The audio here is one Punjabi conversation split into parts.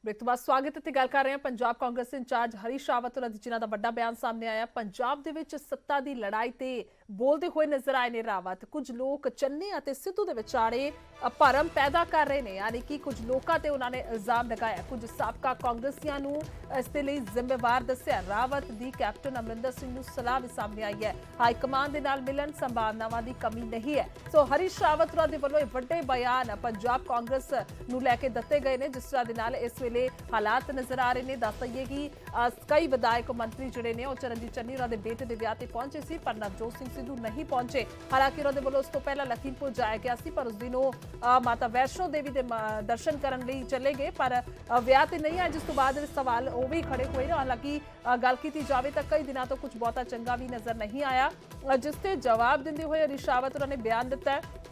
ब्रेक तो बाद स्वागत है। गल कर रहे हैं पंजाब कांग्रेस इंचार्ज हरीश रावत और जिन्हां दा वड्डा बयान सामने आया। पंजाब दे विच सत्ता दी लड़ाई ते बोलते हुए नजर आए ने रावत। कुछ लोग चन्नी अते सिद्धू दे विचाले भरम पैदा कर रहे हैं, यानी कि कुछ लोगों ते उन्होंने इल्जाम लगाया। कुछ साबका कांग्रेसियां नूं इस दे लई जिम्मेवार दस्सिया। रावत दी कैप्टन अमरिंदर सिंह नूं सलाह भी सामने आई है। हाईकमान दे नाल मिलन संभावनावां दी कमी नहीं है। सो हरीश रावत होरां दे वल्लों वड्डे बयान पंजाब कांग्रेस नूं लैके दित्ते गए ने, जिस तरह दे नाल इस वेले हालात नजर आ रहे हैं। दस दईए कि कई विधायक मंत्री जिहड़े ने चरणजीत चन्नी उन्हां दे बेटे दे विआह ते पहुंचे सी, पर नवजोत सिंह सिद्धू नहीं पहुंचे। हालांकि उन्हां दे वल्लों उस तो पहला लखीमपुर जाया गया सी, पर उस दिन माता वैष्णो देवी दे दर्शन करन लई चले गए, पर विआह ते नहीं आए, जिस तो बाद सवाल वो भी खड़े हुए। हालांकि गल की जाए तो कई दिनों तो कुछ बहुता चंगा भी नजर नहीं आया, जिसते जवाब देंदे हुए हरीश रावत उन्होंने बयान दिता है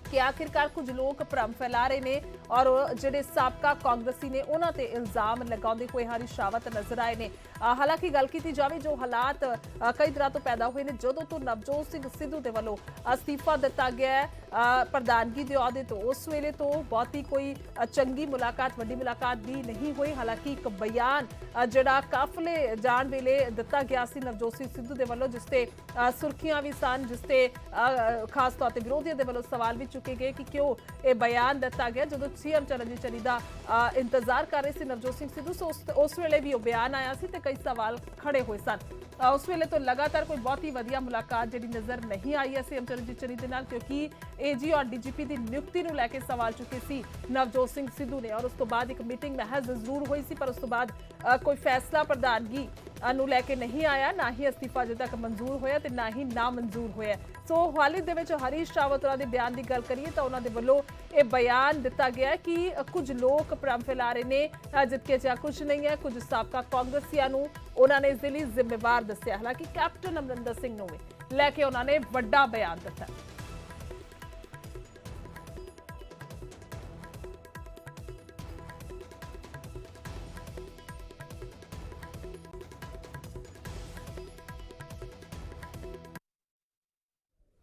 कि आखिरकार कुछ लोग भ्रम फैला रहे हैं और जिहड़े साबका कांग्रेसी ने उन्हां ते इल्जाम लगाते हुए हरीश रावत नजर आए ने। हालांकि गल की जाए जो हालात कई दिनों तो पैदा हुए हैं, जदों तो नवजोत सिंह सिद्धू के वलों अस्तीफा दिता गया है प्रधानगी के अहुदे तो, उस वेले तो बहुती कोई चंगी मुलाकात वड्डी मुलाकात भी नहीं हुई। हालांकि एक बयान जिहड़ा काफले जाण वेले दिता गया सी नवजोत सिंह सिद्धू के वलों, जिसते सुर्खियां भी सन, जिसते खास तौर पर विरोधियों के वलों सवाल भी चुके गए कि क्यों ये बयान दिता गया। जो सीएम चरणजीत चन्नी का इंतजार कर रहे थे नवजोत सिंह सिद्धू, उस वेले भी बयान आया सी ते कई सवाल खड़े हुए सन। उस वेले तो लगातार कोई बहुत ही वधिया मुलाकात जी नजर नहीं आई है सीएम चरणजीत चन्नी के नाल, क्योंकि एजी और डीजीपी की नियुक्ति को लैके सवाल चुके सी नवजोत सिंह सिद्धू ने। और उस तो बाद एक मीटिंग महज जरूर हुई सी, पर उस तो बाद कोई फैसला प्रधानगी ਨੂੰ ਲੈ ਕੇ नहीं आया, ना ही अस्तीफा अजे तक मंजूर होया ते ना ही ना मंजूर होया। सो हाल ही दे विच हरीश रावत होरां दे बयान की गल करिए तो उन्होंने वल्लों ये बयान दिता गया है कि कुछ लोग भ्रम फैला रहे ने, जबकि अजिहा कुछ नहीं है। कुछ साबका कांग्रेसियां नूं उन्होंने इस दे लई जिम्मेवार दस्सिया। हालांकि कैप्टन अमरिंदर सिंह नूं भी लैके उन्होंने वड्डा बयान दिता।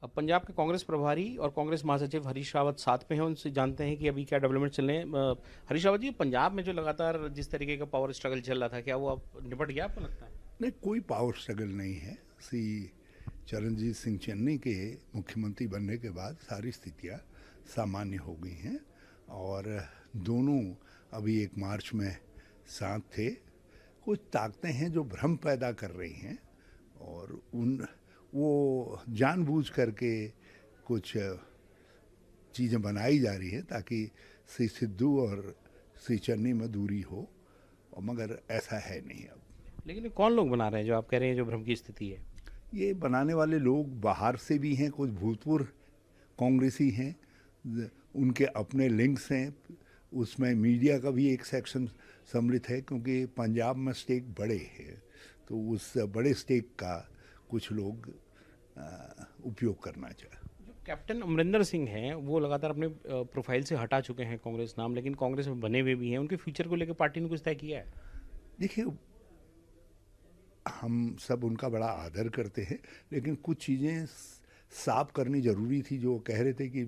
अब पंजाब के कांग्रेस प्रभारी और कांग्रेस महासचिव हरीश रावत साथ में हैं, उनसे जानते हैं कि अभी क्या डेवलपमेंट चल रहे हैं। हरीश रावत जी, पंजाब में जो लगातार जिस तरीके का पावर स्ट्रगल चल रहा था, क्या वो अब निपट गया आपको लगता है? नहीं, कोई पावर स्ट्रगल नहीं है। चरणजीत सिंह चन्नी के मुख्यमंत्री बनने के बाद सारी स्थितियाँ सामान्य हो गई हैं और दोनों अभी एक मार्च में साथ थे। कुछ ताकतें हैं जो भ्रम पैदा कर रही हैं और वो जानबूझ करके कुछ चीज़ें बनाई जा रही हैं ताकि श्री सिद्धू और श्री चन्नी में दूरी हो, और मगर ऐसा है नहीं अब। लेकिन कौन लोग बना रहे हैं जो आप कह रहे हैं जो भ्रम की स्थिति है? ये बनाने वाले लोग बाहर से भी हैं, कुछ भूतपूर्व कांग्रेसी हैं, उनके अपने लिंक्स हैं। उसमें मीडिया का भी एक सेक्शन सम्मिलित है, क्योंकि पंजाब में स्टेक बड़े हैं, तो उस बड़े स्टेक का कुछ लोग उपयोग करना चाहे। जो कैप्टन अमरिंदर सिंह हैं वो लगातार अपने प्रोफाइल से हटा चुके हैं कांग्रेस नाम, लेकिन कांग्रेस में बने हुए भी हैं। उनके फ्यूचर को लेकर पार्टी ने कुछ तय किया है? देखिए, हम सब उनका बड़ा आदर करते हैं, लेकिन कुछ चीज़ें साफ करनी ज़रूरी थी। जो कह रहे थे कि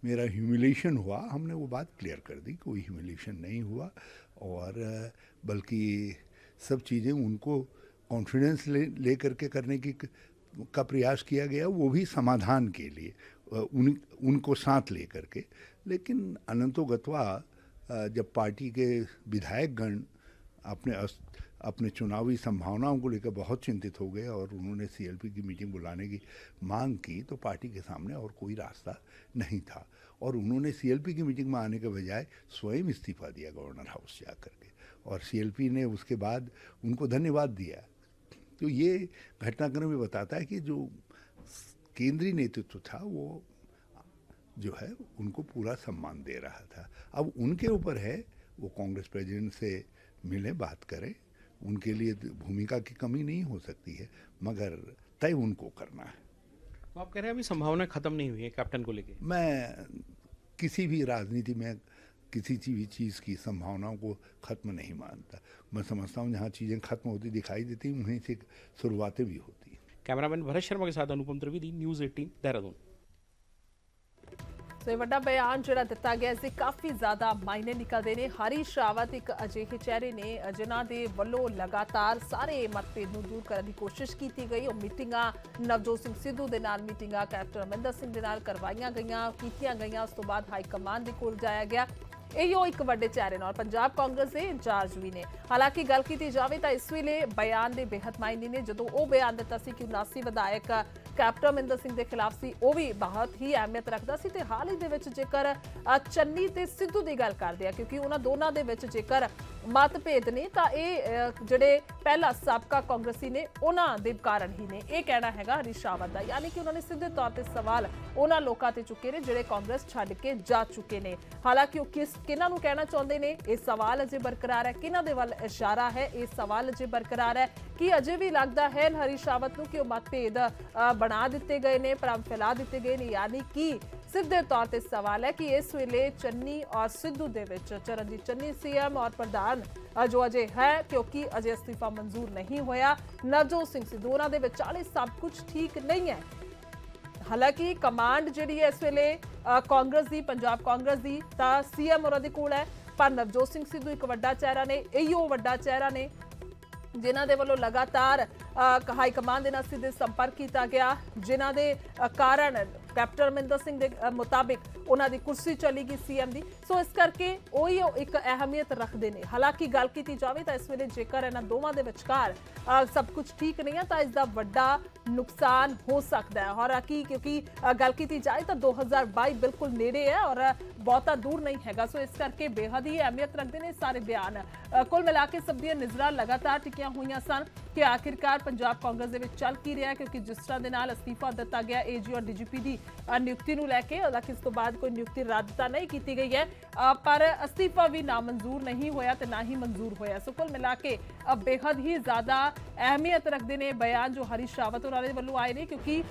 मेरा ह्यूमिलेशन हुआ, हमने वो बात क्लियर कर दी, कोई ह्यूमिलेशन नहीं हुआ, और बल्कि सब चीज़ें उनको कॉन्फिडेंस ले करके करने का प्रयास किया गया, वो भी समाधान के लिए, उनको साथ ले करके। लेकिन अनंतो गत्वा जब पार्टी के विधायकगण अपने चुनावी संभावनाओं को लेकर बहुत चिंतित हो गए और उन्होंने सीएलपी की मीटिंग बुलाने की मांग की, तो पार्टी के सामने और कोई रास्ता नहीं था, और उन्होंने सीएलपी की मीटिंग में आने के बजाय स्वयं इस्तीफा दिया गवर्नर हाउस जा करके, और सीएलपी ने उसके बाद उनको धन्यवाद दिया। तो ये घटनाक्रम भी बताता है कि जो केंद्रीय नेतृत्व था वो जो है उनको पूरा सम्मान दे रहा था। अब उनके ऊपर है, वो कांग्रेस प्रेसिडेंट से मिलें, बात करें। उनके लिए भूमिका की कमी नहीं हो सकती है, मगर तय उनको करना है। तो आप कह रहे हैं अभी संभावना खत्म नहीं हुई है कैप्टन को लेके? मैं किसी भी राजनीति में किसी भी चीज़ की संभावनाओं को ख़त्म नहीं मानता। मैं समझता हूँ जहाँ चीज़ें खत्म होती दिखाई देती हैं, वहीं से शुरुआतें भी होती हैं। कैमरामैन भरत शर्मा के साथ अनुपम त्रिवेदी, न्यूज़ 18 देहरादून। ਸੋ ਇਹ ਵੱਡਾ ਬਿਆਨ ਜਿਹੜਾ ਦਿੱਤਾ ਗਿਆ ਇਸ ਦੇ ਕਾਫੀ ਜ਼ਿਆਦਾ ਮਾਇਨੇ ਨਿਕਲਦੇ ਨੇ। ਹਰੀਸ਼ ਰਾਵਤ ਇੱਕ ਅਜਿਹੇ ਚਿਹਰੇ ਨੇ ਜਿਨ੍ਹਾਂ ਦੇ ਵੱਲੋਂ ਲਗਾਤਾਰ ਸਾਰੇ ਮਤਭੇਦ ਨੂੰ ਦੂਰ ਕਰਨ ਦੀ ਕੋਸ਼ਿਸ਼ ਕੀਤੀ ਗਈ। ਉਹ ਮੀਟਿੰਗਾਂ ਨਵਜੋਤ ਸਿੰਘ ਸਿੱਧੂ ਦੇ ਨਾਲ ਮੀਟਿੰਗਾਂ ਕੈਪਟਨ ਅਮਰਿੰਦਰ ਸਿੰਘ ਦੇ ਨਾਲ ਕਰਵਾਈਆਂ ਗਈਆਂ ਕੀਤੀਆਂ ਗਈਆਂ। ਉਸ ਤੋਂ ਬਾਅਦ ਹਾਈ ਕਮਾਂਡ ਦੇ ਕੋਲ ਜਾਇਆ ਗਿਆ। ਇਹੋ ਇੱਕ ਵੱਡੇ ਚਿਹਰੇ ਨਾਲ ਪੰਜਾਬ ਕਾਂਗਰਸ ਦੇ ਇੰਚਾਰਜ ਵੀ ਨੇ। ਹਾਲਾਂਕਿ ਗੱਲ ਕੀਤੀ ਜਾਵੇ ਤਾਂ ਇਸ ਵੇਲੇ ਬਿਆਨ ਦੇ ਬੇਹੱਦ ਮਾਇਨੇ ਨੇ। ਜਦੋਂ ਉਹ ਬਿਆਨ ਦਿੱਤਾ ਸੀ ਕਿ 79 ਵਿਧਾਇਕ ਕੈਪਟਨ ਅਮਰਿੰਦਰ ਸਿੰਘ ਦੇ ਖਿਲਾਫ ਸੀ, ਉਹ ਵੀ ਬਹੁਤ ਹੀ ਅਹਿਮੀਅਤ ਰੱਖਦਾ ਸੀ। ਤੇ ਹਾਲ ਹੀ ਦੇ ਵਿੱਚ ਜੇਕਰ ਚੰਨੀ ਤੇ ਸਿੱਧੂ ਦੀ ਗੱਲ ਕਰਦੇ ਆ, ਕਿਉਂਕਿ ਉਹਨਾਂ ਦੋਨਾਂ ਦੇ ਵਿੱਚ ਜੇਕਰ ਮਤਭੇਦ ਨੇ ਤਾਂ ਇਹ ਜਿਹੜੇ ਪਹਿਲਾ ਸਾਬਕਾ ਕਾਂਗਰਸੀ ਨੇ ਉਹਨਾਂ ਦੇ ਕਾਰਨ ਹੀ ਨੇ। ਇਹ ਕਹਿਣਾ ਹੈਗਾ ਹਰੀਸ਼ ਰਾਵਤ ਦਾ, ਯਾਨੀ ਕਿ ਉਹਨਾਂ ਨੇ ਸਿੱਧੇ ਤੌਰ ਤੇ ਸਵਾਲ ਉਹਨਾਂ ਲੋਕਾਂ ਤੇ ਚੁੱਕੇ ਨੇ ਜਿਹੜੇ ਕਾਂਗਰਸ ਛੱਡ ਕੇ ਜਾ ਚੁੱਕੇ ਨੇ। ਹਾਲਾਂਕਿ ਉਹ ਕਿਹਨਾਂ ਨੂੰ ਕਹਿਣਾ ਚਾਹੁੰਦੇ ਨੇ ਇਹ ਸਵਾਲ ਅਜੇ ਬਰਕਰਾਰ ਹੈ। ਕਿਹਨਾਂ ਦੇ ਵੱਲ ਇਸ਼ਾਰਾ ਹੈ ਇਹ ਸਵਾਲ ਅਜੇ ਬਰਕਰਾਰ ਹੈ। ਕਿ ਅਜੇ ਵੀ ਲੱਗਦਾ ਹੈ ਹਰੀਸ਼ ਰਾਵਤ ਨੂੰ ਕਿ ਉਹ ਮਤਭੇਦ ਬਣਾ ਦਿੱਤੇ ਗਏ ਨੇ, ਭਰਮ ਫੈਲਾ ਦਿੱਤੇ ਗਏ ਨੇ। ਯਾਨੀ ਕਿ ਸਿੱਧੇ ਤੌਰ ਤੇ ਸਵਾਲ ਹੈ ਕਿ ਇਸ ਵੇਲੇ ਚੰਨੀ ਔਰ ਸਿੱਧੂ ਦੇ ਵਿੱਚ ਚਰਨਜੀਤ ਚੰਨੀ ਸੀਐਮ ਔਰ ਪ੍ਰਧਾਨ ਜੋ ਅਜੇ ਹੈ, ਕਿਉਂਕਿ ਅਜੇ ਅਸਤੀਫਾ ਮਨਜ਼ੂਰ ਨਹੀਂ ਹੋਇਆ ਨਵਜੋਤ ਸਿੰਘ ਸਿੱਧੂ, ਉਹਨਾਂ ਦੇ ਵਿਚਾਲੇ ਸਭ ਕੁਝ ਠੀਕ ਨਹੀਂ ਹੈ। ਹਾਲਾਂਕਿ ਕਮਾਂਡ ਜਿਹੜੀ ਹੈ ਇਸ ਵੇਲੇ ਕਾਂਗਰਸ ਦੀ, ਪੰਜਾਬ ਕਾਂਗਰਸ ਦੀ, ਤਾਂ ਸੀਐਮ ਉਹਨਾਂ ਦੇ ਕੋਲ ਹੈ। ਪਰ ਨਵਜੋਤ ਸਿੰਘ ਸਿੱਧੂ ਇੱਕ ਵੱਡਾ ਚਿਹਰਾ ਨੇ, ਇਹੋ ਵੱਡਾ ਚਿਹਰਾ ਨੇ ਜਿਨ੍ਹਾਂ ਦੇ ਵੱਲੋਂ ਲਗਾਤਾਰ ਹਾਈ ਕਮਾਂਡ ਦੇ ਨਾਲ ਸਿੱਧੇ ਸੰਪਰਕ ਕੀਤਾ ਗਿਆ, ਜਿਨ੍ਹਾਂ ਦੇ ਕਾਰਨ ਕੈਪਟਨ ਅਮਰਿੰਦਰ ਸਿੰਘ ਦੇ ਮੁਤਾਬਿਕ ਉਹਨਾਂ ਦੀ ਕੁਰਸੀ ਚਲੀ ਗਈ ਸੀਐਮ ਦੀ। ਸੋ ਇਸ ਕਰਕੇ ਉਹੀ ਇੱਕ ਅਹਿਮੀਅਤ ਰੱਖਦੇ ਨੇ। ਹਾਲਾਂਕਿ ਗੱਲ ਕੀਤੀ ਜਾਵੇ ਤਾਂ ਇਸ ਵੇਲੇ ਜੇਕਰ ਇਹਨਾਂ ਦੋਵਾਂ ਦੇ ਵਿਚਕਾਰ ਸਭ ਕੁਝ ਠੀਕ ਨਹੀਂ ਹੈ ਤਾਂ ਇਸ ਦਾ ਵੱਡਾ ਨੁਕਸਾਨ ਹੋ ਸਕਦਾ ਹੈ। ਔਰ ਕਿਉਂਕਿ ਗੱਲ ਕੀਤੀ ਜਾਏ ਤਾਂ 2022 ਬਿਲਕੁਲ ਨੇੜੇ ਹੈ ਔਰ ਬਹੁਤਾ ਦੂਰ ਨਹੀਂ ਹੈਗਾ। ਸੋ ਇਸ ਕਰਕੇ ਬੇਹੱਦ ਹੀ ਅਹਿਮੀਅਤ ਰੱਖਦੇ ਨੇ ਸਾਰੇ ਬਿਆਨ। ਕੁੱਲ ਮਿਲਾ ਕੇ ਸਭ ਦੀਆਂ ਨਜ਼ਰਾਂ ਲਗਾਤਾਰ ਟਿਕੀਆਂ ਹੋਈਆਂ ਸਨ ਕਿ ਆਖਿਰਕਾਰ ਪੰਜਾਬ ਕਾਂਗਰਸ ਦੇ ਵਿੱਚ ਚੱਲ ਕੀ ਰਿਹਾ, ਕਿਉਂਕਿ ਜਿਸ ਤਰ੍ਹਾਂ ਦੇ ਨਾਲ ਅਸਤੀਫਾ ਦਿੱਤਾ ਗਿਆ ਏਜੀ ਔਰ ਡੀਜੀਪੀ ਦੀ ਨਿਯੁਕਤੀ ਨੂੰ ਲੈ ਕੇ, ਹਾਲਾਂਕਿ ਇਸ ਤੋਂ ਬਾਅਦ ਕੋਈ ਨਿਯੁਕਤੀ ਰੱਦ ਤਾਂ ਨਹੀਂ ਕੀਤੀ ਗਈ ਹੈ, ਪਰ ਅਸਤੀਫਾ ਵੀ ਨਾ ਮਨਜ਼ੂਰ ਨਹੀਂ ਹੋਇਆ ਤੇ ਨਾ ਹੀ ਮਨਜ਼ੂਰ ਹੋਇਆ। ਸੋ ਕੁੱਲ ਮਿਲਾ ਕੇ ਬੇਹੱਦ ਹੀ ਜ਼ਿਆਦਾ ਅਹਿਮੀਅਤ ਰੱਖਦੇ ਨੇ ਬਿਆਨ ਜੋ ਹਰੀਸ਼ ਰਾਵਤ ਹੋਰਾਂ ਦੇ ਵੱਲੋਂ ਆਏ ਨੇ, ਕਿਉਂਕਿ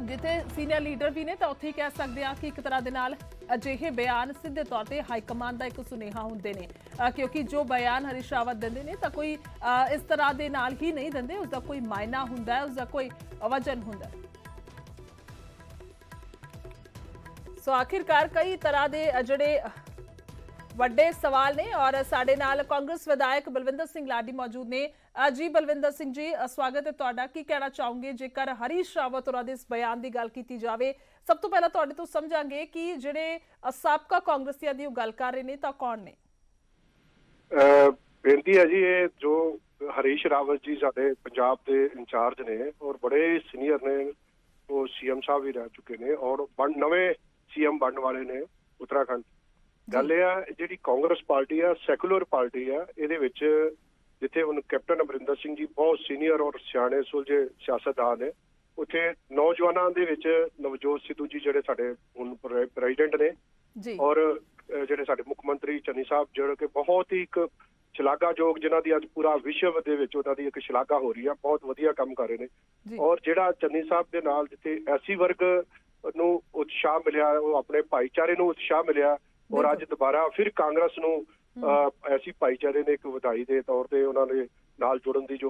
ਜਿੱਥੇ ਸੀਨੀਅਰ ਲੀਡਰ ਵੀ ਨੇ ਤਾਂ ਉੱਥੇ ਹੀ ਕਹਿ ਸਕਦੇ ਆ ਕਿ ਇੱਕ ਤਰ੍ਹਾਂ ਦੇ ਨਾਲ ਅਜਿਹੇ ਬਿਆਨ ਸਿੱਧੇ ਤੌਰ ਤੇ ਹਾਈ ਕਮਾਂਡ ਦਾ ਇੱਕ ਸੁਨੇਹਾ ਹੁੰਦੇ ਨੇ, ਕਿਉਂਕਿ ਜੋ ਬਿਆਨ ਹਰੀਸ਼ ਰਾਵਤ ਦਿੰਦੇ ਨੇ ਤਾਂ ਕੋਈ ਇਸ ਤਰ੍ਹਾਂ ਦੇ ਨਾਲ ਹੀ ਨਹੀਂ ਦਿੰਦੇ, ਉਸਦਾ ਕੋਈ ਮਾਇਨਾ ਹੁੰਦਾ ਹੈ, ਉਸਦਾ ਕੋਈ ਵਜਨ ਹੁੰਦਾ ਹੈ। ਸੋ ਆਖਿਰਕਾਰ ਕਈ ਤਰ੍ਹਾਂ ਦੇ ਜਿਹੜੇ ਵੱਡੇ ਸਵਾਲ ਨੇ ਔਰ ਸਾਡੇ ਨਾਲ ਕਾਂਗਰਸ ਵਿਧਾਇਕ ਬਲਵਿੰਦਰ ਸਿੰਘ ਲਾਡੀ ਮੌਜੂਦ ਨੇ। ਜੀ ਬਲਵਿੰਦਰ ਸਿੰਘ ਜੀ, ਸਵਾਗਤ ਹੈ ਤੁਹਾਡਾ। ਕੀ ਕਹਿਣਾ ਚਾਹੋਗੇ ਜੇਕਰ ਹਰੀਸ਼ ਰਾਵਤ ਹੋਰਾਂ ਦੇ ਇਸ ਬਿਆਨ ਦੀ ਗੱਲ ਕੀਤੀ ਜਾਵੇ? ਸਭ ਤੋਂ ਪਹਿਲਾਂ ਤੁਹਾਡੇ ਤੋਂ ਸਮਝਾਂਗੇ ਕਿ ਜਿਹੜੇ ਸਾਬਕਾ ਕਾਂਗਰਸੀਆਂ ਦੀ ਉਹ ਗੱਲ ਕਰ ਰਹੇ ਨੇ ਤਾਂ ਕੌਣ ਨੇ? ਬੇਨਤੀ ਹੈ ਜੀ, ਇਹ ਜੋ ਹਰੀਸ਼ ਰਾਵਤ ਜੀ ਸਾਡੇ ਪੰਜਾਬ ਦੇ ਇੰਚਾਰਜ ਨੇ ਔਰ ਬੜੇ ਸੀਨੀਅਰ ਨੇ, ਉਹ ਸੀਐਮ ਸਾਹਿਬ ਵੀ ਰਹਿ ਚੁੱਕੇ ਨੇ ਔਰ ਨਵੇਂ ਸੀਐਮ ਬਣਨ ਵਾਲੇ ਨੇ ਉੱਤਰਾਖੰਡ। ਗੱਲ ਇਹ ਆ, ਜਿਹੜੀ ਕਾਂਗਰਸ ਪਾਰਟੀ ਆ ਸੈਕੂਲਰ ਪਾਰਟੀ ਆ, ਇਹਦੇ ਵਿੱਚ ਜਿੱਥੇ ਹੁਣ ਕੈਪਟਨ ਅਮਰਿੰਦਰ ਸਿੰਘ ਜੀ ਬਹੁਤ ਸੀਨੀਅਰ ਔਰ ਸਿਆਣੇ ਸੁਲਝੇ ਸਿਆਸਤਦਾਨ ਨੇ, ਉੱਥੇ ਨੌਜਵਾਨਾਂ ਦੇ ਵਿੱਚ ਨਵਜੋਤ ਸਿੱਧੂ ਜੀ ਜਿਹੜੇ ਸਾਡੇ ਹੁਣ ਪ੍ਰੈਜ਼ੀਡੈਂਟ ਨੇ ਔਰ ਜਿਹੜੇ ਸਾਡੇ ਮੁੱਖ ਮੰਤਰੀ ਚੰਨੀ ਸਾਹਿਬ, ਜਿਹੜੇ ਕਿ ਬਹੁਤ ਹੀ ਇੱਕ ਸ਼ਲਾਘਾਯੋਗ, ਜਿਨ੍ਹਾਂ ਦੀ ਅੱਜ ਪੂਰਾ ਵਿਸ਼ਵ ਦੇ ਵਿੱਚ ਉਹਨਾਂ ਦੀ ਇੱਕ ਸ਼ਲਾਘਾ ਹੋ ਰਹੀ ਆ, ਬਹੁਤ ਵਧੀਆ ਕੰਮ ਕਰ ਰਹੇ ਨੇ। ਔਰ ਜਿਹੜਾ ਚੰਨੀ ਸਾਹਿਬ ਦੇ ਨਾਲ ਜਿੱਥੇ ਐਸੀ ਵਰਗ ਨੂੰ ਉਤਸ਼ਾਹ ਮਿਲਿਆ, ਉਹ ਆਪਣੇ ਭਾਈਚਾਰੇ ਨੂੰ ਉਤਸ਼ਾਹ ਮਿਲਿਆ ਔਰ ਅੱਜ ਦੁਬਾਰਾ ਫਿਰ ਕਾਂਗਰਸ ਨੂੰ ਐਸੀ ਭਾਈਚਾਰੇ ਨੇ ਇੱਕ ਵਧਾਈ ਦੇ ਤੌਰ ਤੇ ਉਹਨਾਂ ਦੇ ਨਾਲ ਜੁੜਨ ਦੀ ਜੋ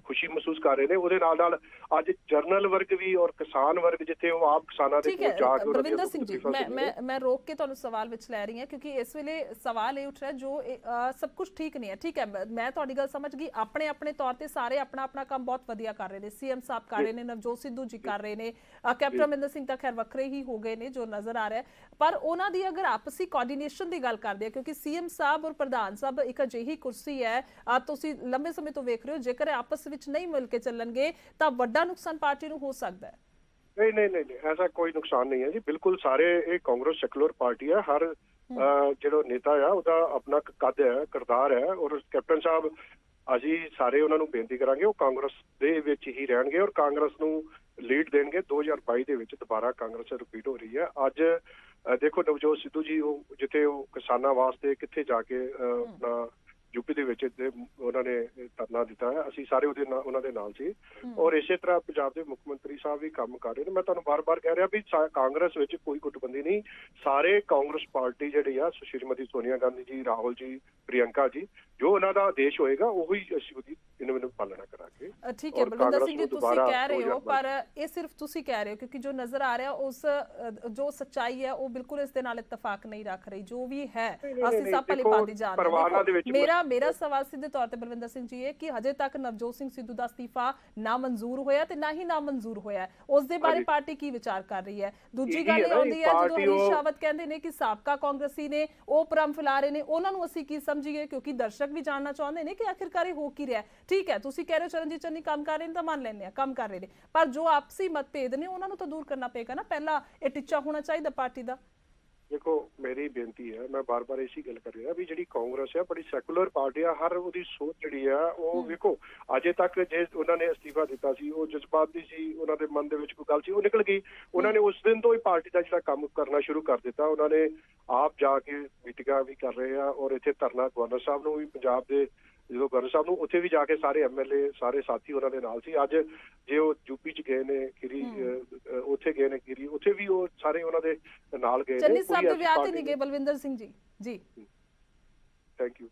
ਖੁਸ਼ੀ ਮਹਿਸੂਸ ਕਰ ਰਹੇ ਨੇ, ਉਹਦੇ ਨਾਲ ਨਾਲ ਅੱਜ ਜਰਨਲ ਵਰਗ ਵੀ ਔਰ ਕਿਸਾਨ ਵਰਗ ਜਿੱਥੇ ਉਹ ਆਪ ਕਿਸਾਨਾਂ ਦੇ ਕੋਲ ਜਾ ਕੇ ਬਲਵਿੰਦਰ ਸਿੰਘ ਜੀ, ਮੈਂ ਰੋਕ ਕੇ ਤੁਹਾਨੂੰ ਸਵਾਲ ਵਿੱਚ ਲੈ ਰਹੀ ਹਾਂ ਕਿਉਂਕਿ ਇਸ ਵੇਲੇ ਸਵਾਲ ਇਹ ਉੱਠ ਰਿਹਾ ਜੋ ਸਭ ਕੁਝ ਠੀਕ ਨਹੀਂ ਹੈ। ਠੀਕ ਹੈ, ਮੈਂ ਤੁਹਾਡੀ ਗੱਲ ਸਮਝ ਗਈ। ਆਪਣੇ ਆਪਣੇ ਤੌਰ ਤੇ ਸਾਰੇ ਆਪਣਾ ਆਪਣਾ ਕੰਮ ਬਹੁਤ ਵਧੀਆ ਕਰ ਰਹੇ ਨੇ, ਸੀਐਮ ਸਾਹਿਬ ਕਰ ਰਹੇ ਨੇ, ਨਵਜੋਤ ਸਿੱਧੂ ਜੀ ਕਰ ਰਹੇ ਨੇ, ਕੈਪਟਨ ਅਮਰਿੰਦਰ ਸਿੰਘ ਤਾਂ ਖੈਰ ਵੱਖਰੇ ਹੀ ਹੋ ਗਏ ਨੇ ਜੋ ਨਜ਼ਰ ਆ ਰਿਹਾ, ਪਰ ਉਹਨਾਂ ਦੀ ਅਗਰ ਆਪਸੀ ਕੋਆਰਡੀਨੇਸ਼ਨ ਦੀ ਗੱਲ ਕਰਦੇ ਆ, ਕਿਉਂਕਿ ਸੀਐਮ ਸਾਹਿਬ ਔਰ ਪ੍ਰਧਾਨ ਸਾਹਿਬ ਇੱਕ ਅਜਿਹੀ ਕੁਰਸੀ ਹੈ, ਤੁਸੀਂ ਲੰਬੇ ਸਮੇਂ ਤੋਂ ਵੇਖ ਰਹੇ ਹੋ, ਜੇਕਰ ਆਪਸ ਵਿੱਚ ਨਹੀਂ ਮਿਲ ਕੇ ਚੱਲਣਗੇ ਤਾਂ ਵੱਡਾ ਨੁਕਸਾਨ ਪਾਰਟੀ ਨੂੰ ਹੋ ਸਕਦਾ ਹੈ। ਨਹੀਂ, ਐਸਾ ਕੋਈ ਨੁਕਸਾਨ ਨਹੀਂ ਹੈ ਜੀ। ਬਿਲਕੁਲ ਸਾਰੇ, ਇਹ ਕਾਂਗਰਸ ਸੈਕੂਲਰ ਪਾਰਟੀ ਹੈ, ਹਰ ਜਿਹੜਾ ਨੇਤਾ ਆ ਉਹਦਾ ਆਪਣਾ ਕੱਦ ਹੈ, ਕਿਰਦਾਰ ਹੈ ਔਰ ਕੈਪਟਨ ਸਾਹਿਬ ਅਸੀਂ ਸਾਰੇ ਉਹਨਾਂ ਨੂੰ ਬੇਨਤੀ ਕਰਾਂਗੇ ਉਹ ਕਾਂਗਰਸ ਦੇ ਵਿੱਚ ਹੀ ਰਹਿਣਗੇ ਔਰ ਕਾਂਗਰਸ ਨੂੰ ਲੀਡ ਦੇਣਗੇ। 2022 ਦੇ ਵਿੱਚ ਦੁਬਾਰਾ ਕਾਂਗਰਸ ਰਿਪੀਟ ਹੋ ਰਹੀ ਹੈ। ਅੱਜ ਦੇਖੋ ਨਵਜੋਤ ਸਿੱਧੂ ਜੀ, ਉਹ ਜਿੱਥੇ ਉਹ ਕਿਸਾਨਾਂ ਵਾਸਤੇ ਕਿੱਥੇ ਜਾ ਕੇ ਆਪਣਾ ਯੂਪੀ ਦੇ ਵਿੱਚ ਉਹਨਾਂ ਨੇ ਧਰਨਾ ਦਿੱਤਾ ਹੈ, ਅਸੀਂ ਸਾਰੇ ਉਹਨਾਂ ਦੇ ਨਾਲ ਸੀ। ਔਰ ਇਸੇ ਤਰ੍ਹਾਂ ਪੰਜਾਬ ਦੇ ਮੁੱਖ ਮੰਤਰੀ ਸਾਹਿਬ ਵੀ ਕੰਮ ਕਰ ਰਹੇ ਨੇ। ਮੈਂ ਤੁਹਾਨੂੰ ਬਾਰ-ਬਾਰ ਕਹਿ ਰਿਹਾ ਵੀ ਕਾਂਗਰਸ ਵਿੱਚ ਕੋਈ ਗੁੱਟਬੰਦੀ ਨਹੀਂ, ਸਾਰੇ ਕਾਂਗਰਸ ਪਾਰਟੀ ਜਿਹੜੀ ਆ ਸ਼੍ਰੀਮਤੀ ਸੋਨੀਆ ਗਾਂਧੀ ਜੀ, ਰਾਹੁਲ ਜੀ, ਪ੍ਰਿਯੰਕਾ ਜੀ, ਜੋ ਉਹਨਾਂ ਦਾ ਆਦੇਸ਼ ਹੋਏਗਾ ਉਹੀ ਅਸੀਂ ਉਹਦੀ ਇਹਨਾਂ ਪਾਲਣਾ ਕਰਾਂਗੇ। ਠੀਕ ਹੈ ਬਲਵਿੰਦਰ ਸਿੰਘ ਜੀ, ਤੁਸੀਂ ਕਹਿ ਰਹੇ ਹੋ ਪਰ ਇਹ ਸਿਰਫ ਤੁਸੀਂ ਕਹਿ ਰਹੇ ਹੋ, ਕਿਉਂਕਿ ਜੋ ਨਜ਼ਰ ਆ ਰਿਹਾ ਉਸ ਜੋ ਸੱਚਾਈ ਹੈ ਉਹ ਬਿਲਕੁਲ ਇਸ ਦੇ ਨਾਲ ਇਤਫਾਕ ਨਹੀਂ ਰੱਖ ਰਹੀ। ਜੋ ਵੀ ਹੈ ਅਸੀਂ ਸਭ ਭਲੀ ਭਾਂਤੀ ਜਾਣਦੇ ਹਾਂ। ਮੇਰਾ ਸਵਾਲ ਸਿੱਧੇ ਤੌਰ ਤੇ ਬਲਵਿੰਦਰ ਸਿੰਘ ਜੀ ਹੈ ਕਿ ਹਜੇ ਤੱਕ ਨਵਜੋਤ ਸਿੰਘ ਸਿੱਧੂ ਦਾ ਅਸਤੀਫਾ ਨਾ ਮਨਜ਼ੂਰ ਹੋਇਆ ਤੇ ਨਾ ਹੀ ਨਾ ਮਨਜ਼ੂਰ ਹੋਇਆ, ਉਸ ਦੇ ਬਾਰੇ ਪਾਰਟੀ ਕੀ ਵਿਚਾਰ ਕਰ ਰਹੀ ਹੈ? ਦੂਜੀ ਗੱਲ ਇਹ ਆਉਂਦੀ ਹੈ ਜਦੋਂ ਹਰੀਸ਼ ਰਾਵਤ ਕਹਿੰਦੇ ਨੇ ਕਿ ਸਾਬਕਾ ਕਾਂਗਰਸੀ ਨੇ ਉਹ ਭਰਮ ਫੈਲਾ ਰਹੇ ਨੇ, ਉਹਨਾਂ ਨੂੰ ਅਸੀਂ ਕੀ ਸਮਝੀਏ? ਕਿਉਂਕਿ ਦਰਸ਼ਕ ਵੀ ਜਾਣਨਾ ਚਾਹੁੰਦੇ ਨੇ ਕਿ ਆਖਿਰਕਾਰ ਇਹ ਹੋ ਕੀ ਰਿਹਾ। ਠੀਕ ਹੈ, ਤੁਸੀਂ ਕਹਿ ਰਹੇ ਹੋ ਚਰਨਜੀਤ ਚੰਨੀ ਕੰਮ ਕਰ ਰਹੇ ਨੇ ਤਾਂ ਮੰਨ ਲੈਂਦੇ ਆ, ਕੰਮ ਕਰ ਰਹੇ ਨੇ, ਪਰ ਜੋ ਆਪਸੀ ਮਤਭੇਦ ਨੇ ਉਹਨਾਂ ਨੂੰ ਤਾਂ ਦੂਰ ਕਰਨਾ ਪਏਗਾ ਨਾ। ਪਹਿਲਾਂ ਇਹ ਟੀਚਾ ਹੋਣਾ ਚਾਹੀਦਾ ਪਾਰਟੀ ਦਾ। ਦੇਖੋ ਮੇਰੀ ਬੇਨਤੀ ਹੈ, ਮੈਂ ਬਾਰ-ਬਾਰ ਇਸੇ ਗੱਲ ਕਰ ਰਿਹਾ ਵੀ ਜਿਹੜੀ ਕਾਂਗਰਸ ਹੈ ਬੜੀ ਸੈਕੂਲਰ ਪਾਰਟੀ ਆ, ਹਰ ਉਹਦੀ ਸੋਚ ਜਿਹੜੀ ਆ ਉਹ ਵੇਖੋ ਅਜੇ ਤੱਕ ਜੇ ਉਹਨਾਂ ਨੇ ਅਸਤੀਫਾ ਦਿੱਤਾ ਸੀ ਉਹ ਜਜ਼ਬਾਤੀ ਸੀ, ਉਹਨਾਂ ਦੇ ਮਨ ਦੇ ਵਿੱਚ ਕੋਈ ਗੱਲ ਸੀ ਉਹ ਨਿਕਲ ਗਈ। ਉਹਨਾਂ ਨੇ ਉਸ ਦਿਨ ਤੋਂ ਹੀ ਪਾਰਟੀ ਦਾ ਜਿਹੜਾ ਕੰਮ ਕਰਨਾ ਸ਼ੁਰੂ ਕਰ ਦਿੱਤਾ। ਉਹਨਾਂ ਨੇ ਆਪ ਜਾ ਕੇ ਮੀਟਿੰਗਾਂ ਵੀ ਕਰ ਰਹੇ ਆ ਔਰ ਇੱਥੇ ਧਰਨਾ ਗਵਰਨਰ ਸਾਹਿਬ ਨੂੰ ਵੀ, ਪੰਜਾਬ ਦੇ ਜਦੋਂ ਗਵਰਨਰ ਸਾਹਿਬ ਨੂੰ ਉੱਥੇ ਵੀ ਜਾ ਕੇ ਸਾਰੇ ਐਮਐਲਏ ਸਾਰੇ ਸਾਥੀ ਉਹਨਾਂ ਦੇ ਨਾਲ ਸੀ। ਅੱਜ ਜੇ ਉਹ ਯੂਪੀ ਚ ਗਏ ਨੇ ਖੀਰੀ, ਉੱਥੇ ਗਏ ਨੇ ਖੀਰੀ, ਉੱਥੇ ਵੀ ਉਹ ਸਾਰੇ ਉਹਨਾਂ ਦੇ ਨਾਲ ਗਏ ਨੇ। ਚੰਨੀ ਸਾਹਿਬ ਦੇ ਵਿਆਹ ਤੇ ਨਹੀਂ ਗਏ ਬਲਵਿੰਦਰ ਸਿੰਘ ਜੀ? ਜੀ ਥੈਂਕ ਯੂ।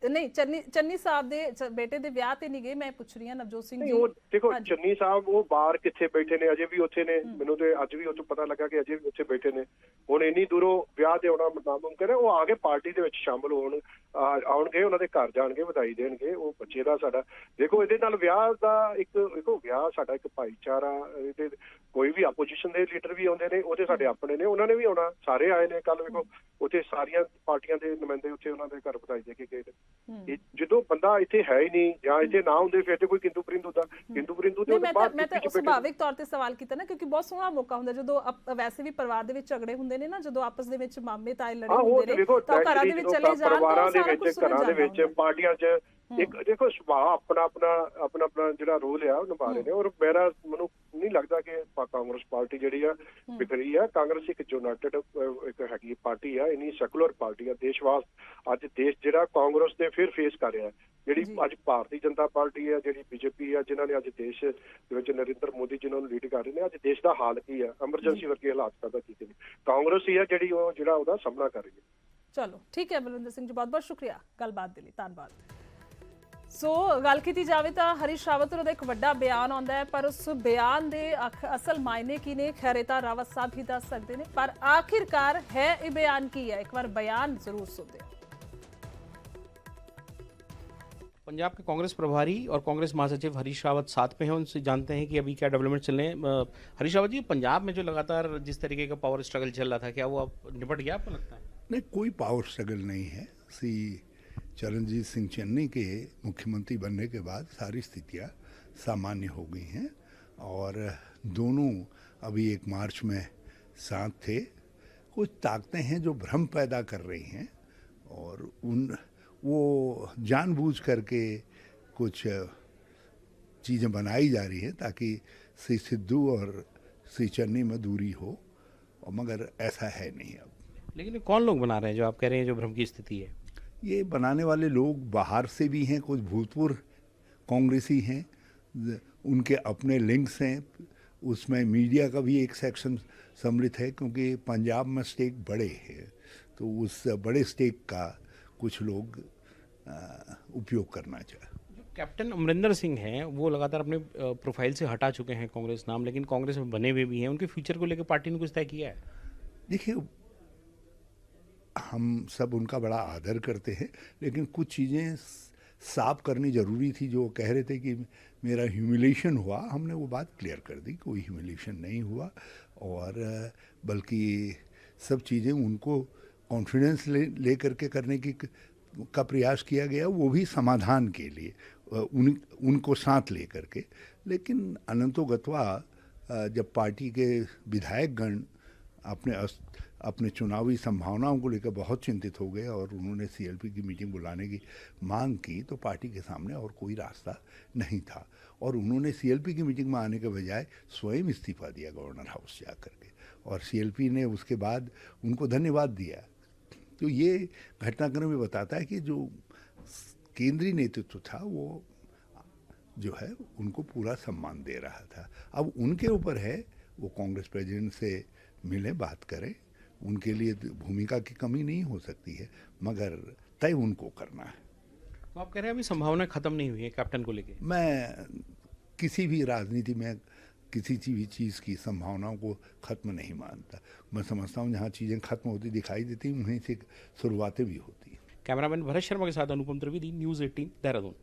ਨਹੀਂ, ਚੰਨੀ ਸਾਹਿਬ ਦੇ ਬੇਟੇ ਦੇ ਵਿਆਹ ਤੇ ਨਹੀਂ ਗਏ, ਮੈਂ ਪੁੱਛ ਰਹੀ ਹਾਂ ਨਵਜੋਤ ਸਿੰਘ ਜੀ। ਉਹ ਦੇਖੋ ਚੰਨੀ ਸਾਹਿਬ ਉਹ ਬਾਹਰ ਕਿੱਥੇ ਬੈਠੇ ਨੇ, ਅਜੇ ਵੀ ਉੱਥੇ ਨੇ। ਮੈਨੂੰ ਤੇ ਅੱਜ ਵੀ ਉੱਥੋਂ ਪਤਾ ਲੱਗਾ ਕਿ ਅਜੇ ਵੀ ਉੱਥੇ ਬੈਠੇ ਨੇ। ਹੁਣ ਇੰਨੀ ਦੂਰੋਂ ਵਿਆਹ ਤੇ ਆਉਣਾ ਨਾਮੁਮਕਿਨ ਹੈ। ਉਹ ਆ ਕੇ ਪਾਰਟੀ ਦੇ ਵਿੱਚ ਸ਼ਾਮਲ ਆਉਣਗੇ, ਉਹਨਾਂ ਦੇ ਘਰ ਜਾਣਗੇ, ਵਧਾਈ ਦੇਣਗੇ। ਉਹ ਬੱਚੇ ਦਾ ਸਾਡਾ ਦੇਖੋ ਇਹਦੇ ਨਾਲ ਵਿਆਹ ਦਾ ਦੇਖੋ ਵਿਆਹ ਸਾਡਾ ਇੱਕ ਭਾਈਚਾਰਾ। ਇਹਦੇ ਕੋਈ ਵੀ ਆਪੋਜੀਸ਼ਨ ਦੇ ਲੀਡਰ ਵੀ ਆਉਂਦੇ ਨੇ, ਉਹਦੇ ਸਾਡੇ ਆਪਣੇ ਨੇ, ਉਹਨਾਂ ਨੇ ਵੀ ਆਉਣਾ, ਸਾਰੇ ਆਏ ਨੇ। ਕੱਲ ਵੇਖੋ ਉੱਥੇ ਸਾਰੀਆਂ ਪਾਰਟੀਆਂ ਦੇ ਨੁਮਾਇੰਦੇ ਉੱਥੇ ਉਹਨਾਂ ਦੇ ਘਰ ਵਧਾਈ ਦੇ ਕੇ ਗਏ ਨੇ। ਜਦੋਂ ਬੰਦਾ ਇੱਥੇ ਹੈ ਹੀ ਨਹੀਂ ਜਾਂ ਇੱਥੇ ਨਾ ਹੁੰਦੇ ਫਿਰ ਤੇ ਕੋਈ ਕਿੰਦੂ ਪਰਿੰਦ ਹੁੰਦਾ। ਕਿੰਦੂ ਪਰਿੰਦੂ ਤੇ ਮੈਂ ਤਾਂ ਸੁਭਾਵਿਕ ਤੌਰ ਤੇ ਸਵਾਲ ਕੀਤਾ ਨਾ, ਕਿਉਂਕਿ ਬਹੁਤ ਸੋਹਣਾ ਮੌਕਾ ਹੁੰਦਾ ਜਦੋਂ ਵੈਸੇ ਵੀ ਪਰਿਵਾਰ ਦੇ ਵਿੱਚ ਝਗੜੇ ਹੁੰਦੇ ਨੇ ਨਾ, ਜਦੋਂ ਆਪਸ ਦੇ ਵਿੱਚ ਮਾਮੇ ਤਾਏ ਲੜੇ ਹੁੰਦੇ ਨੇ ਤਾਂ ਘਰਾਂ ਦੇ ਵਿੱਚ ਚਲੇ ਜਾਣ, ਪਰਿਵਾਰਾਂ ਦੇ ਵਿੱਚ ਘਰਾਂ ਦੇ ਵਿੱਚ ਪਾਰਟੀਆਂ 'ਚ ਇੱਕ ਦੇਖੋ ਸੁਭਾਅ ਆਪਣਾ ਜਿਹੜਾ ਰੋਲ ਆ ਉਹ ਨਿਭਾ ਰਹੇ ਨੇ। ਔਰ ਮੈਨੂੰ ਨਹੀਂ ਲੱਗਦਾ ਕਿ ਕਾਂਗਰਸ ਪਾਰਟੀ ਜਿਹੜੀ ਆ ਵਿਖਰੀ ਆ। ਕਾਂਗਰਸ ਇੱਕ ਯੂਨਾਈਟਿਡ ਇੱਕ ਹੈਗੀ ਪਾਰਟੀ ਆ, ਇੰਨੀ ਸੈਕੂਲਰ ਪਾਰਟੀ ਆ। ਦੇਸ਼ਵਾਸ ਅੱਜ ਦੇਸ਼ ਜਿਹੜਾ ਕਾਂਗਰਸ ਦੇ ਫਿਰ ਫੇਸ ਕਰ ਰਿਹਾ, ਜਿਹੜੀ ਅੱਜ ਭਾਰਤੀ ਜਨਤਾ ਪਾਰਟੀ ਆ, ਜਿਹੜੀ ਬੀਜੇਪੀ ਆ, ਜਿਨ੍ਹਾਂ ਨੇ ਅੱਜ ਦੇਸ਼ ਦੇ ਵਿੱਚ ਨਰਿੰਦਰ ਮੋਦੀ ਜਿਨ੍ਹਾਂ ਨੂੰ ਲੀਡ ਕਰ ਰਹੇ ਨੇ, ਅੱਜ ਦੇਸ਼ ਦਾ ਹਾਲ ਕੀ ਆ, ਐਮਰਜੈਂਸੀ ਵਰਗੇ ਹਾਲਾਤ ਪੈਦਾ ਕੀਤੇ ਨੇ। ਕਾਂਗਰਸ ਹੀ ਆ ਜਿਹੜੀ ਉਹ ਜਿਹੜਾ ਉਹਦਾ ਸਾਹਮਣਾ ਕਰ ਰਹੀ ਹੈ। ਚਲੋ ਠੀਕ ਹੈ ਬਲਵਿੰਦਰ ਸਿੰਘ ਜੀ, ਬਹੁਤ ਬਹੁਤ ਸ਼ੁਕਰੀਆ ਗੱਲਬਾਤ ਦੇ ਲਈ, ਧੰਨਵਾਦ। ਸੋ ਗੱਲ ਕੀਤੀ ਜਾਵੇ ਤਾਂ ਹਰੀਸ਼ ਰਾਵਤ ਦਾ ਇੱਕ ਵੱਡਾ ਬਿਆਨ ਆਉਂਦਾ ਹੈ, ਪਰ ਉਸ ਬਿਆਨ ਦੇ ਅਸਲ ਮਾਇਨੇ ਕੀ ਨੇ ਖੈਰ ਇਹ ਤਾਂ ਰਾਵਤ ਸਾਹਿਬ ਹੀ ਦੱਸ ਸਕਦੇ ਨੇ, ਪਰ ਆਖਿਰਕਾਰ ਹੈ ਇਹ ਬਿਆਨ ਕੀ है, एक बार बयान जरूर सुनते हैं। पंजाब के कांग्रेस प्रभारी और कांग्रेस महासचिव हरीश रावत साथ में हैं, उनसे जानते हैं कि अभी क्या डेवलपमेंट चल रहे हैं। हरीश रावत जी, पंजाब में जो लगातार जिस तरीके का पावर स्ट्रगल चल रहा था, क्या वो अब निपट गया आपको लगता है? नहीं, कोई पावर स्ट्रगल नहीं है। चरणजीत सिंह चन्नी के मुख्यमंत्री बनने के बाद सारी स्थितियाँ सामान्य हो गई हैं और दोनों अभी एक मार्च में साथ थे। कुछ ताकतें हैं जो भ्रम पैदा कर रही हैं और वो जानबूझ करके कुछ चीज़ें बनाई जा रही हैं ताकि श्री सिद्धू और श्री चन्नी में दूरी हो, और मगर ऐसा है नहीं अब। लेकिन कौन लोग बना रहे हैं जो आप कह रहे हैं जो भ्रम की स्थिति है? ये बनाने वाले लोग बाहर से भी हैं, कुछ भूतपूर्व कांग्रेसी हैं, उनके अपने लिंक्स हैं। उसमें मीडिया का भी एक सेक्शन सम्मिलित है क्योंकि पंजाब में स्टेक बड़े हैं, तो उस बड़े स्टेक का कुछ लोग उपयोग करना चाहे। कैप्टन अमरिंदर सिंह हैं, वो लगातार अपने प्रोफाइल से हटा चुके हैं कांग्रेस नाम, लेकिन कांग्रेस में बने हुए भी हैं। उनके फ्यूचर को लेकर पार्टी ने कुछ तय किया है? देखिए, हम सब उनका बड़ा आदर करते हैं, लेकिन कुछ चीज़ें साफ करनी ज़रूरी थी। जो कह रहे थे कि मेरा ह्यूमिलेशन हुआ, हमने वो बात क्लियर कर दी, कोई ह्यूमिलेशन नहीं हुआ, और बल्कि सब चीज़ें उनको कॉन्फिडेंस ले करके करने का प्रयास किया गया, वो भी समाधान के लिए उनको साथ ले करके। लेकिन अनंतो गत्वा जब पार्टी के विधायकगण अपने चुनावी संभावनाओं को लेकर बहुत चिंतित हो गए और उन्होंने सीएलपी की मीटिंग बुलाने की मांग की, तो पार्टी के सामने और कोई रास्ता नहीं था और उन्होंने सीएलपी की मीटिंग में आने के बजाय स्वयं इस्तीफा दिया गवर्नर हाउस जा करके, और सीएलपी ने उसके बाद उनको धन्यवाद दिया। तो ये घटनाक्रम में बताता है कि जो केंद्रीय नेतृत्व था वो जो है उनको पूरा सम्मान दे रहा था। अब उनके ऊपर है, वो कांग्रेस प्रेसिडेंट से मिलें, बात करें, उनके लिए भूमिका की कमी नहीं हो सकती है, मगर तय उनको करना है। तो आप कह रहे हैं अभी संभावना खत्म नहीं हुई है कैप्टन को लेके? मैं किसी भी राजनीति में किसी भी चीज़ की संभावनाओं को ख़त्म नहीं मानता। मैं समझता हूँ जहाँ चीज़ें खत्म होती दिखाई देती वहीं से शुरुआतें भी होती हैं। कैमरामैन भरत शर्मा के साथ अनुपम त्रिवेदी, न्यूज़ 18 देहरादून।